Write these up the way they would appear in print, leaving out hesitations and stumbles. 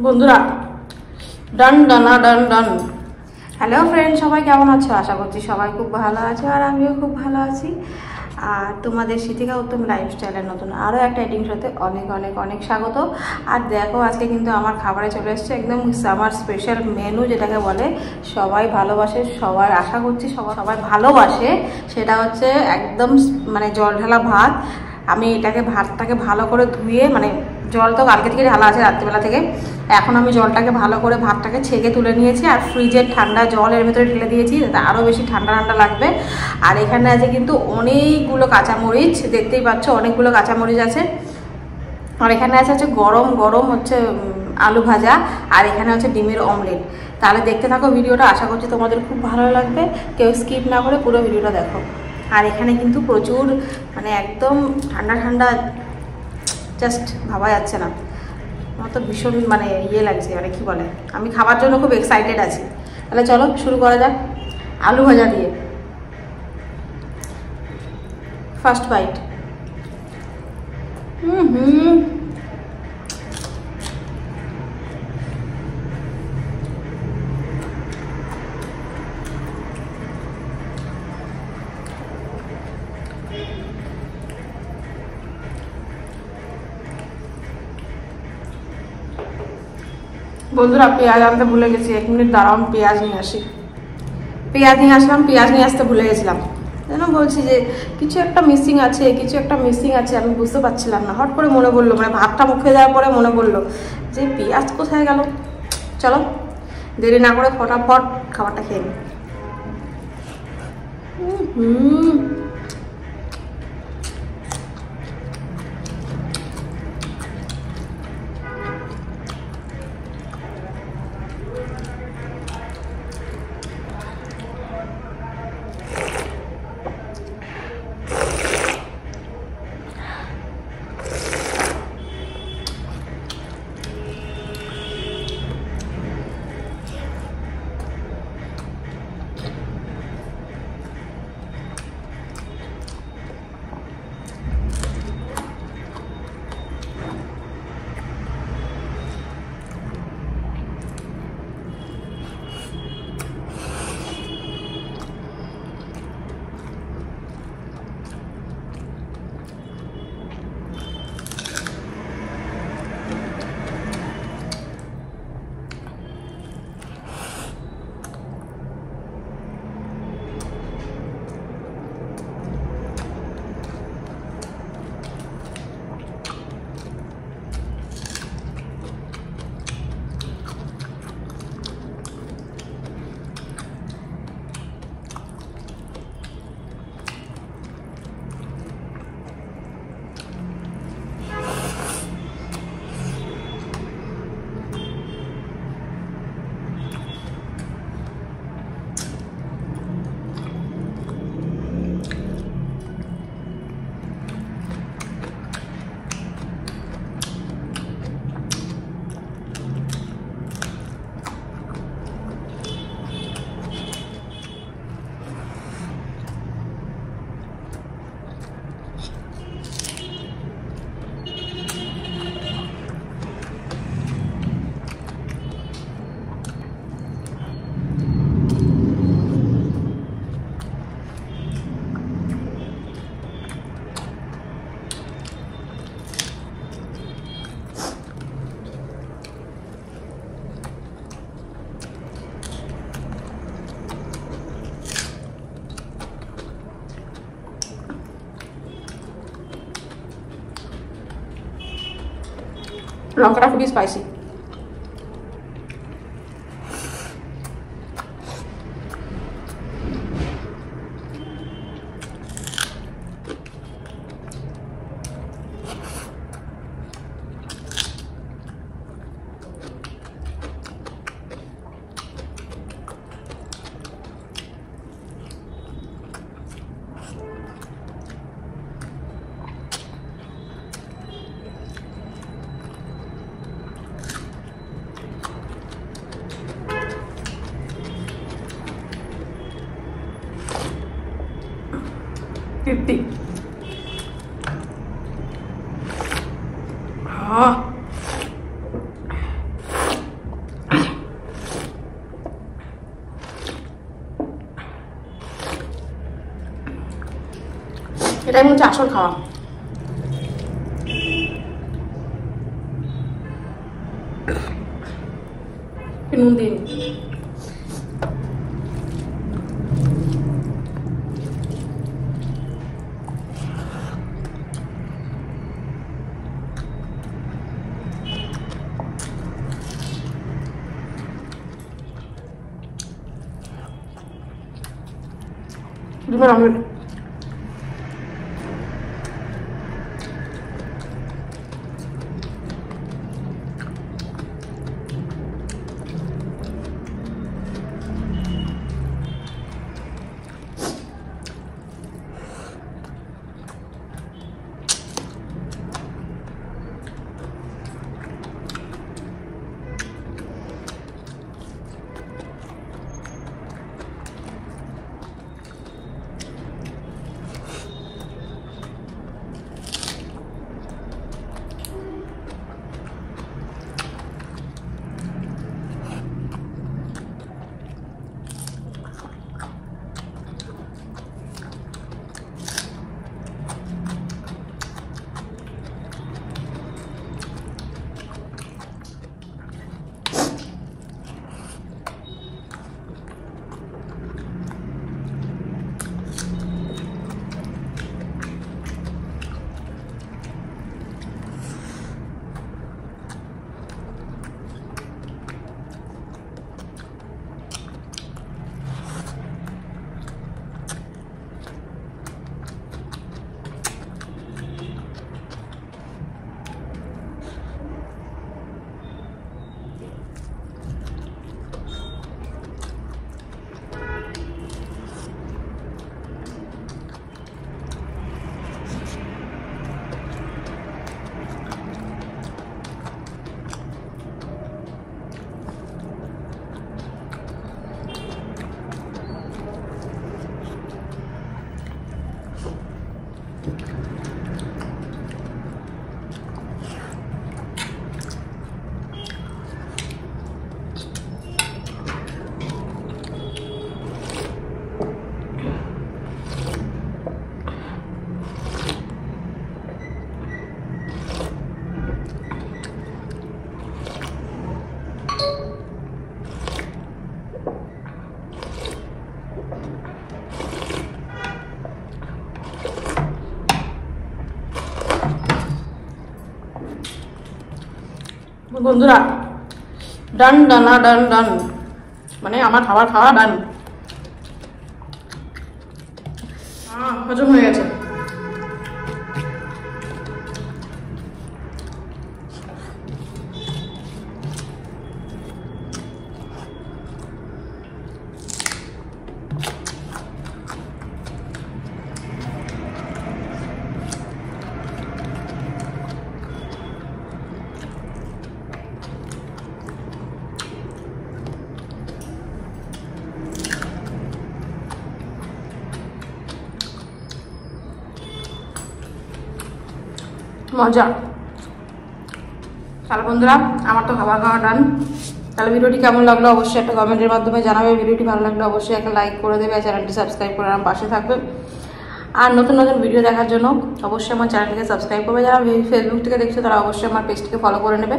বন্ধুরা ডান ডানা ডান ডান। Hello friend, সবাই কেমন আছো? আশা করছি সবাই খুব ভালো আছো আর আমিও খুব ভালো আছি। আর তোমাদের সিথিকা উত্তম লাইফস্টাইলের নতুন আরও একটা এডিং শোতে অনেক অনেক অনেক স্বাগত। আর দেখো আজকে কিন্তু আমার খাবারে চলে এসছে একদম আমার স্পেশাল মেনু, যেটাকে বলে সবাই ভালোবাসে, সবাই আশা করছি সবাই ভালোবাসে। সেটা হচ্ছে একদম মানে জল ঢালা ভাত। আমি ভাতটাকে ভালো করে ধুয়ে, মানে জল তো কালকে থেকে ঢালা আছে রাত্রিবেলা থেকে, এখন আমি জলটাকে ভালো করে ভাতটাকে ছেঁকে তুলে নিয়েছি আর ফ্রিজের ঠান্ডা জল এর ভেতরে ঢেলে দিয়েছি, যাতে আরও বেশি ঠান্ডা ঠান্ডা লাগবে। আর এখানে আছে কিন্তু অনেকগুলো কাঁচামরিচ, দেখতেই পাচ্ছ অনেকগুলো কাঁচামরিচ আছে। আর এখানে আছে গরম গরম হচ্ছে আলু ভাজা, আর এখানে হচ্ছে ডিমের অমলেট। তাহলে দেখতে থাকো ভিডিওটা, আশা করছি তোমাদের খুব ভালো লাগবে। কেউ স্কিপ না করে পুরো ভিডিওটা দেখো। আর এখানে কিন্তু প্রচুর মানে একদম ঠান্ডা ঠান্ডা, জাস্ট ভাবা যাচ্ছে না, আমার তো ভীষণ মানে লাগছে, মানে কী বলে, আমি খাবার জন্য খুব এক্সাইটেড আছি। তাহলে চলো শুরু করা যাক আলু ভাজা দিয়ে। First bite. বন্ধুরা পেঁয়াজ আনতে ভুলে গেছি, 1 মিনিট দাঁড়াও, পেঁয়াজ নিয়ে আসি। পেঁয়াজ নিয়ে আসলাম, পেঁয়াজ নিয়ে আসতে ভুলে গেছিলাম। যেন বলছি যে কিছু একটা মিসিং আছে, আমি বুঝতে পারছিলাম না। হট করে মনে পড়লো, মানে ভাতটা মুখে দেওয়ার পরে মনে পড়লো যে পেঁয়াজ কোথায় গেল। চলো দেরি না করে ফটাফট খাবারটা খেয়ে নিই। লঙ্কাটা খুবই স্পাইসি। তৃপ্তি। এটাই হচ্ছে আসল খাওয়া। নুন দিন ডিমের অমলেট। বন্ধুরা ডান ডানা ডান ডান, মানে আমার খাবার খাওয়া ডান, হজম হয়ে গেছে। মজা। তাহলে বন্ধুরা আমার তো খাবার খাওয়া ডান। তাহলে ভিডিওটি কেমন লাগলো অবশ্যই একটা কমেন্টের মাধ্যমে জানাবে। ভিডিওটি ভালো লাগলে অবশ্যই একটা লাইক করে দেবে, আর চ্যানেলটি সাবস্ক্রাইব করে আমার পাশে থাকবে। আর নতুন নতুন ভিডিও দেখার জন্য অবশ্যই আমার চ্যানেলটিকে সাবস্ক্রাইব করবে। যারা ফেসবুক থেকে দেখছো তারা অবশ্যই আমার পেজটিকে ফলো করে নেবে।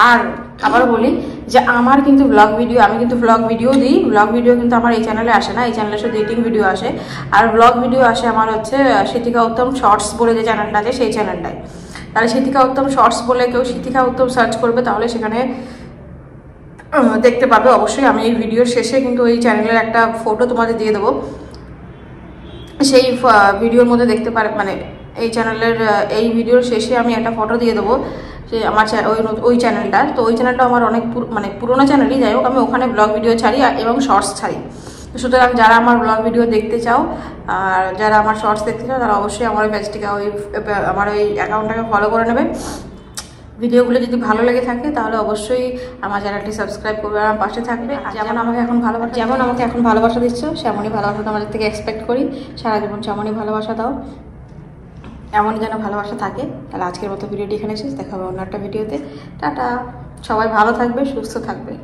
আর আবার বলি যে আমার কিন্তু ব্লগ ভিডিও, আমি কিন্তু ব্লগ ভিডিও দিই। ব্লগ ভিডিও কিন্তু আমার এই চ্যানেলে আসে না, এই চ্যানেলে শুধু এডিটিং ভিডিও আসে। আর ব্লগ ভিডিও আসে আমার হচ্ছে সিথিকা উত্তম শর্টস বলে যে চ্যানেলটা আছে সেই চ্যানেলটায়। তাহলে সিথিকা উত্তম শর্টস বলে কেউ সিথিকা উত্তম সার্চ করবে, তাহলে সেখানে দেখতে পাবে। অবশ্যই আমি এই ভিডিওর শেষে কিন্তু ওই চ্যানেলের একটা ফটো তোমাদের দিয়ে দেবো, সেই ভিডিওর মধ্যে দেখতে পারে, মানে এই চ্যানেলের এই ভিডিওর শেষে আমি একটা ফটো দিয়ে দেবো যে আমার ওই চ্যানেলটা। তো ওই চ্যানেলটা আমার অনেক মানে পুরোনো চ্যানেলই, যাই হোক আমি ওখানে ব্লগ ভিডিও ছাড়ি এবং শর্টস ছাড়ি। সুতরাং যারা আমার ব্লগ ভিডিও দেখতে চাও আর যারা আমার শর্টস দেখতে চাও তারা অবশ্যই আমার ওই পেজটিকে আমার ওই অ্যাকাউন্টটাকে ফলো করে নেবে। ভিডিওগুলো যদি ভালো লেগে থাকে তাহলে অবশ্যই আমার চ্যানেলটি সাবস্ক্রাইব করবে, আমার পাশে থাকবে। যেমন আমাকে এখন ভালোবাসা দিচ্ছ, সেমনই ভালোবাসা তোমাদের থেকে এক্সপেক্ট করি। সারা জীবন সেমনই ভালোবাসা দাও, এমন যেন ভালোবাসা থাকে। তাহলে আজকের মতো ভিডিওটি এখানে শেষ, দেখা হবে অন্য একটা ভিডিওতে। টাটা, সবাই ভালো থাকবে, সুস্থ থাকবে।